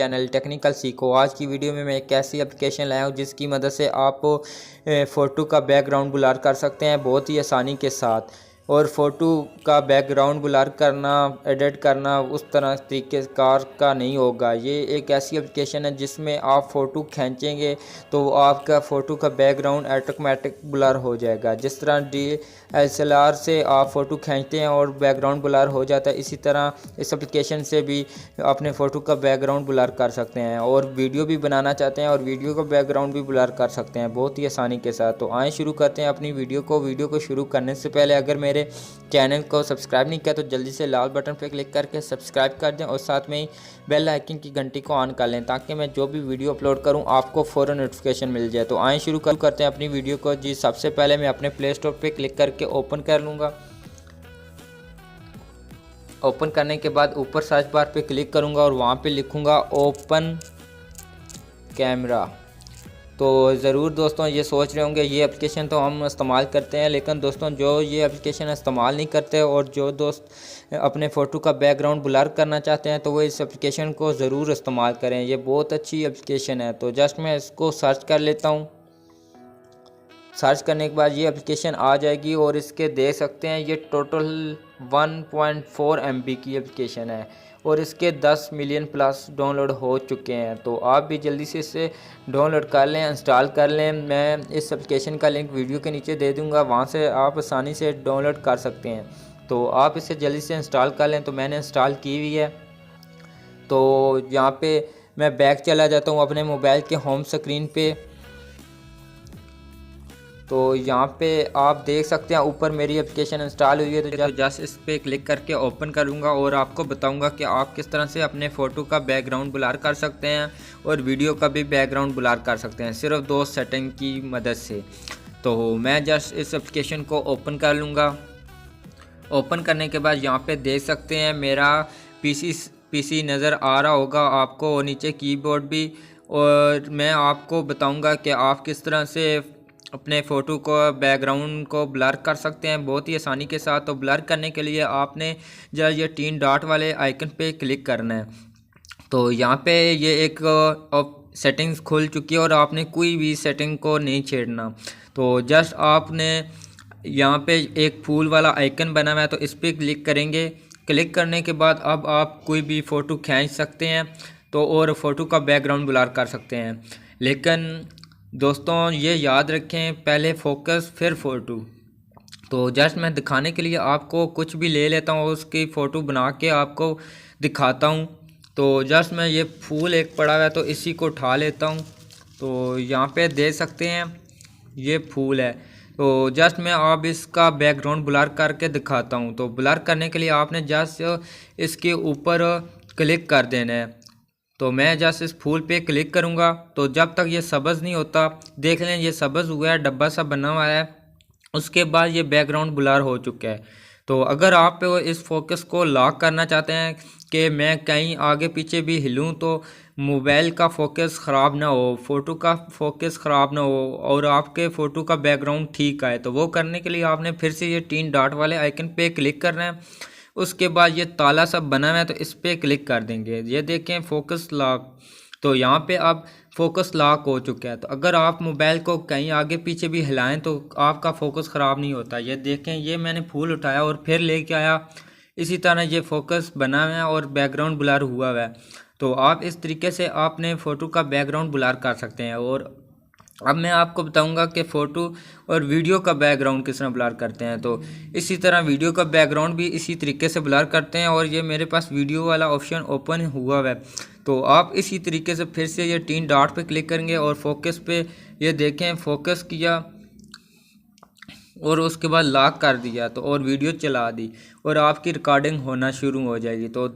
Channel technical सीखो। आज की वीडियो में मैं एक ऐसी एप्लीकेशन लाया हूँ जिसकी मदद से आप फ़ोटो का बैकग्राउंड ब्लर कर सकते हैं बहुत ही आसानी के साथ। और फ़ोटो का बैकग्राउंड ब्लर करना, एडिट करना उस तरह तरीके कार का नहीं होगा। ये एक ऐसी एप्लीकेशन है जिसमें आप फ़ोटो खींचेंगे तो आपका फ़ोटो का बैकग्राउंड ऑटोमेटिक ब्लर हो जाएगा। जिस तरह DSLR से आप फ़ोटो खींचते हैं और बैकग्राउंड ब्लर हो जाता है, इसी तरह इस एप्लीकेशन से भी अपने फ़ोटो का बैकग्राउंड ब्लर कर सकते हैं। और वीडियो भी बनाना चाहते हैं और वीडियो का बैकग्राउंड भी ब्लर कर सकते हैं बहुत ही आसानी के साथ। तो आए शुरू करते हैं अपनी वीडियो को शुरू करने से पहले अगर मेरे चैनल को सब्सक्राइब नहीं किया तो जल्दी से लाल बटन पर क्लिक करके सब्सक्राइब कर दें और साथ में ही बेल आइकन की घंटी को ऑन कर लें ताकि मैं जो भी वीडियो अपलोड करूं आपको फ़ौरन नोटिफिकेशन मिल जाए। तो आए शुरू करते हैं अपनी वीडियो को जी। सबसे पहले मैं अपने प्ले स्टोर पर क्लिक करके ओपन कर लूँगा। ओपन करने के बाद ऊपर सर्च बार पे क्लिक करूँगा और वहाँ पे लिखूँगा ओपन कैमरा। तो ज़रूर दोस्तों ये सोच रहे होंगे ये एप्लीकेशन तो हम इस्तेमाल करते हैं, लेकिन दोस्तों जो ये एप्लीकेशन इस्तेमाल नहीं करते और जो दोस्त अपने फ़ोटो का बैकग्राउंड ब्लर करना चाहते हैं तो वो इस एप्लीकेशन को ज़रूर इस्तेमाल करें। ये बहुत अच्छी एप्लीकेशन है। तो जस्ट मैं इसको सर्च कर लेता हूँ। सर्च करने के बाद ये एप्लीकेशन आ जाएगी और इसके देख सकते हैं ये टोटल 1.4 MB की एप्लीकेशन है और इसके 10 मिलियन प्लस डाउनलोड हो चुके हैं। तो आप भी जल्दी से इसे डाउनलोड कर लें, इंस्टॉल कर लें। मैं इस एप्लीकेशन का लिंक वीडियो के नीचे दे दूंगा, वहां से आप आसानी से डाउनलोड कर सकते हैं। तो आप इसे जल्दी से इंस्टॉल कर लें। तो मैंने इंस्टॉल की हुई है। तो यहाँ पे मैं बैक चला जाता हूँ अपने मोबाइल के होम स्क्रीन पे। तो यहाँ पे आप देख सकते हैं ऊपर मेरी एप्लीकेशन इंस्टॉल हुई है। तो जस्ट इस पर क्लिक करके ओपन करूँगा और आपको बताऊँगा कि आप किस तरह से अपने फ़ोटो का बैकग्राउंड ब्लर कर सकते हैं और वीडियो का भी बैकग्राउंड ब्लर कर सकते हैं सिर्फ 2 सेटिंग की मदद से। तो मैं जस्ट इस एप्लीकेशन को ओपन कर लूँगा। ओपन करने के बाद यहाँ पे देख सकते हैं मेरा पीसी नज़र आ रहा होगा आपको और नीचे कीबोर्ड भी। और मैं आपको बताऊँगा कि आप किस तरह से अपने फ़ोटो को बैकग्राउंड को ब्लर कर सकते हैं बहुत ही आसानी के साथ। तो ब्लर करने के लिए आपने जरा ये 3 डॉट वाले आइकन पे क्लिक करना है। तो यहाँ पे ये एक सेटिंग्स खुल चुकी है और आपने कोई भी सेटिंग को नहीं छेड़ना। तो जस्ट आपने यहाँ पे एक फूल वाला आइकन बना हुआ है तो इस पर क्लिक करेंगे। क्लिक करने के बाद अब आप कोई भी फ़ोटो खींच सकते हैं तो और फ़ोटो का बैकग्राउंड ब्लर कर सकते हैं। लेकिन दोस्तों ये याद रखें, पहले फोकस फिर फ़ोटो। तो जस्ट मैं दिखाने के लिए आपको कुछ भी ले लेता हूँ, उसकी फ़ोटो बना के आपको दिखाता हूँ। तो जस्ट मैं ये फूल एक पड़ा हुआ है तो इसी को उठा लेता हूँ। तो यहाँ पे देख सकते हैं ये फूल है। तो जस्ट मैं अब इसका बैकग्राउंड ब्लर करके दिखाता हूँ। तो ब्लर करने के लिए आपने जस्ट इसके ऊपर क्लिक कर देना है। तो मैं जस्ट इस फूल पे क्लिक करूँगा तो जब तक ये सब्ज़ नहीं होता, देख लें ये सब्ज़ हुआ है, डब्बा सा बना हुआ है, उसके बाद ये बैकग्राउंड ब्लर हो चुका है। तो अगर आप इस फोकस को लॉक करना चाहते हैं कि मैं कहीं आगे पीछे भी हिलूं तो मोबाइल का फोकस ख़राब ना हो, फ़ोटो का फोकस ख़राब ना हो और आपके फ़ोटो का बैकग्राउंड ठीक आए, तो वो करने के लिए आपने फिर से ये 3 डॉट वाले आइकन पे क्लिक करना है। उसके बाद ये ताला सब बना हुआ है तो इस पर क्लिक कर देंगे। ये देखें फोकस लॉक। तो यहाँ पे अब फोकस लॉक हो चुका है। तो अगर आप मोबाइल को कहीं आगे पीछे भी हिलाएं तो आपका फोकस ख़राब नहीं होता। ये देखें ये मैंने फूल उठाया और फिर लेके आया, इसी तरह ये फोकस बना हुआ है और बैकग्राउंड ब्लर हुआ है। तो आप इस तरीके से आपने फ़ोटो का बैकग्राउंड ब्लर कर सकते हैं। और अब मैं आपको बताऊंगा कि फ़ोटो और वीडियो का बैकग्राउंड किस तरह ब्लर करते हैं। तो इसी तरह वीडियो का बैकग्राउंड भी इसी तरीके से ब्लर करते हैं और ये मेरे पास वीडियो वाला ऑप्शन ओपन हुआ है। तो आप इसी तरीके से फिर से ये 3 डॉट पे क्लिक करेंगे और फोकस पे ये देखें फोकस किया और उसके बाद लॉक कर दिया तो और वीडियो चला दी और आपकी रिकॉर्डिंग होना शुरू हो जाएगी। तो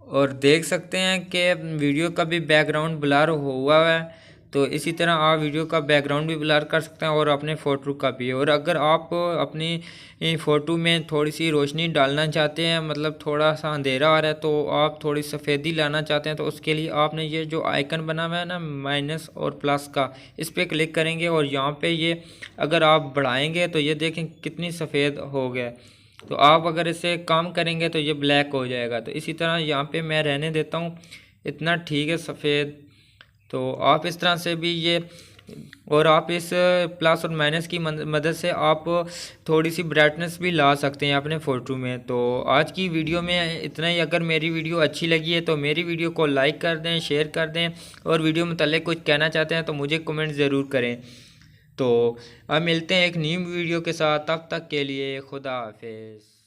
और देख सकते हैं कि वीडियो का भी बैकग्राउंड ब्लर हुआ है। तो इसी तरह आप वीडियो का बैकग्राउंड भी ब्लर कर सकते हैं और अपने फ़ोटो का भी। और अगर आप अपनी फ़ोटो में थोड़ी सी रोशनी डालना चाहते हैं, मतलब थोड़ा सा अंधेरा आ रहा है तो आप थोड़ी सफ़ेदी लाना चाहते हैं, तो उसके लिए आपने ये जो आइकन बना हुआ है ना माइनस और प्लस का, इस पर क्लिक करेंगे और यहाँ पर ये अगर आप बढ़ाएँगे तो ये देखें कितनी सफ़ेद हो गया। तो आप अगर इसे कम करेंगे तो ये ब्लैक हो जाएगा। तो इसी तरह यहाँ पे मैं रहने देता हूँ, इतना ठीक है सफ़ेद। तो आप इस तरह से भी ये, और आप इस प्लस और माइनस की मदद से आप थोड़ी सी ब्राइटनेस भी ला सकते हैं अपने फ़ोटो में। तो आज की वीडियो में इतना ही। अगर मेरी वीडियो अच्छी लगी है तो मेरी वीडियो को लाइक कर दें, शेयर कर दें, और वीडियो मुताल्लिक़ कुछ कहना चाहते हैं तो मुझे कमेंट ज़रूर करें। तो अब मिलते हैं एक न्यू वीडियो के साथ, तब तक के लिए खुदा हाफिज़।